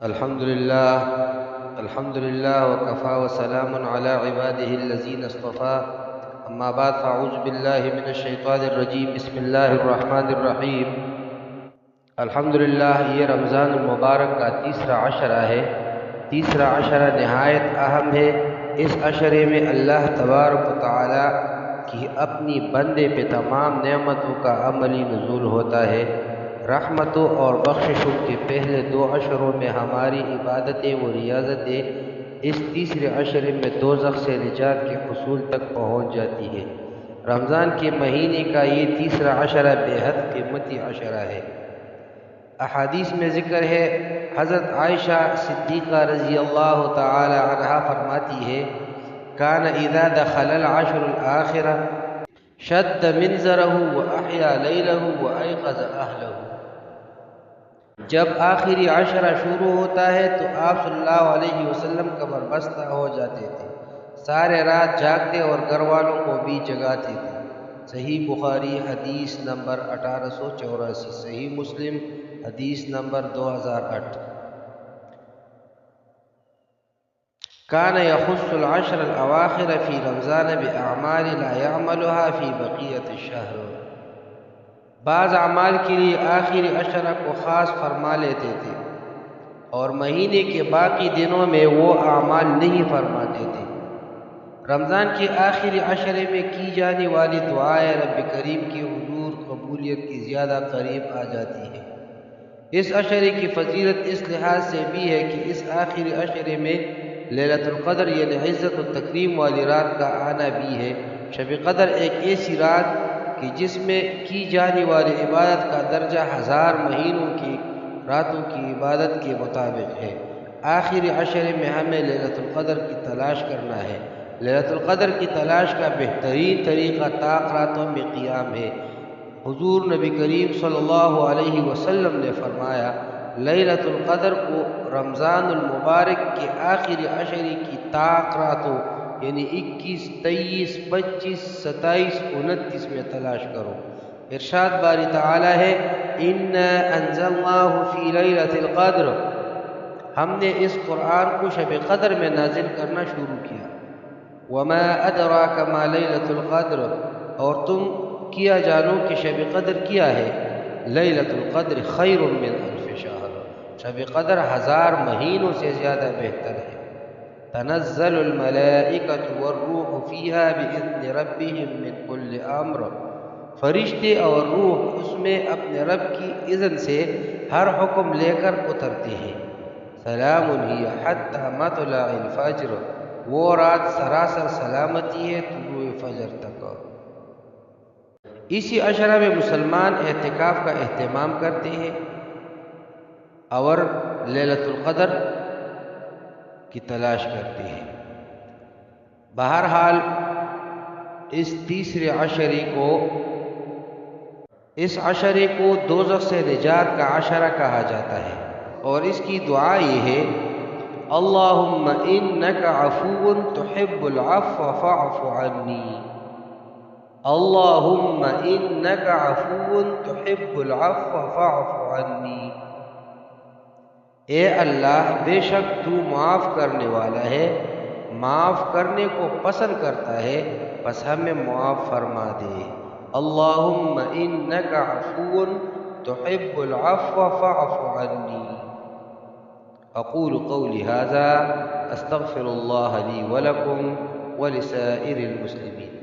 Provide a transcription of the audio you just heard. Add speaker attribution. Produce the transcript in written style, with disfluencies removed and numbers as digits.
Speaker 1: الحمد لله وكفى وسلام على عباده الذين اصطفى اما بعد فاعوذ بالله من الشیطان الرجیم بسم اللہ الرحمن الرحیم۔ الحمدللہ یہ رمضان المبارک کا تیسرا عشرہ ہے۔ تیسرا عشرہ نہایت اہم ہے۔ اس عشرے میں اللہ تبارک و تعالی کی اپنی بندے پہ تمام نعمتوں کا عملی نزول ہوتا ہے۔ رحمتوں اور بخششوں کے پہلے دو عشروں میں ہماری عبادتیں و ریاضتیں اس تیسرے عشرے میں دوزخ سے نجات کے حصول تک پہنچ جاتی ہے۔ رمضان کے مہینے کا یہ تیسرا عشرہ بے حد قیمتی عشرہ ہے۔ احادیث میں ذکر ہے، حضرت عائشہ صدیقہ رضی اللہ تعالی عنہا فرماتی ہے، کان اذا دخل العشر الاخرہ شد منزرہ واحیا لیلہ وایقظ اہلہ۔ جب آخری عشرہ شروع ہوتا ہے تو آپ صلی اللہ علیہ وسلم کمر بستہ ہو جاتے تھے، سارے رات جاگتے اور گھر والوں کو بھی جگاتے تھے۔ صحیح بخاری حدیث نمبر 1884، صحیح مسلم حدیث نمبر 2008۔ کان یخص العشر الاواخر فی رمضان باعمال لا یعملها فی بقیۃ الشہر۔ بعض اعمال کے لیے آخری عشرہ کو خاص فرما لیتے تھے اور مہینے کے باقی دنوں میں وہ اعمال نہیں فرماتے تھے۔ رمضان کے آخری عشرے میں کی جانے والی دعائیں رب کریم کی حضور قبولیت کی زیادہ قریب آ جاتی ہے۔ اس عشرے کی فضیلت اس لحاظ سے بھی ہے کہ اس آخری عشرے میں لیلۃ القدر یعنی عزت و تکریم والی رات کا آنا بھی ہے۔ شب قدر ایک ایسی رات کہ جس میں کی جانے والی عبادت کا درجہ 1000 مہینوں کی راتوں کی عبادت کے مطابق ہے۔ آخری عشرے میں ہمیں لیلۃ القدر کی تلاش کرنا ہے۔ لیلۃ القدر کی تلاش کا بہترین طریقہ طاق راتوں میں قیام ہے۔ حضور نبی کریم صلی اللہ علیہ وسلم نے فرمایا، لیلۃ القدر کو رمضان المبارک کے آخری عشرے کی طاق راتوں یعنی 21، 23، 25، 27، 29 میں تلاش کرو۔ ارشاد باری تعالی ہے، اِنَّا أَنزَلْنَاهُ فِي لَيْلَةِ الْقَدْرِ۔ ہم نے اس قرآن کو شب قدر میں نازل کرنا شروع کیا۔ وَمَا أَدْرَاكَ مَا لَيْلَةُ الْقَدْرِ، اور تم کیا جانو کہ شب قدر کیا ہے۔ لیلۃ القدر خیر من الف شہر، شب قدر 1000 مہینوں سے زیادہ بہتر ہے۔ تنزل الملائکۃ والروح فیہا بإذن ربہم من کل امر، فرشتے اور روح اس میں اپنے رب کی اذن سے ہر حکم لے کر اترتے ہیں۔ سلام ہی حتی مطلع الفجر، وہ رات سراسر سلامتی ہے طلوع فجر تک۔ اسی عشرہ میں مسلمان اعتکاف کا اہتمام کرتے ہیں اور لیلۃ القدر کی تلاش کرتے ہیں۔ بہرحال اس تیسرے عشرے کو دوزخ سے نجات کا عشرہ کہا جاتا ہے اور اس کی دعا یہ ہے، اللہم انک عفو تحب العفو فاعف عنی۔ اللہم انک عفو تحب العفو فاعف عنی۔ اے اللہ، بے شک تو معاف کرنے والا ہے، معاف کرنے کو پسند کرتا ہے، بس ہمیں معاف فرما دے۔ اللہم انک عفو تحب العفو فاعف عنی۔ اقول قولی ھذا استغفر اللہ لی ولکم ولسائر المسلمین۔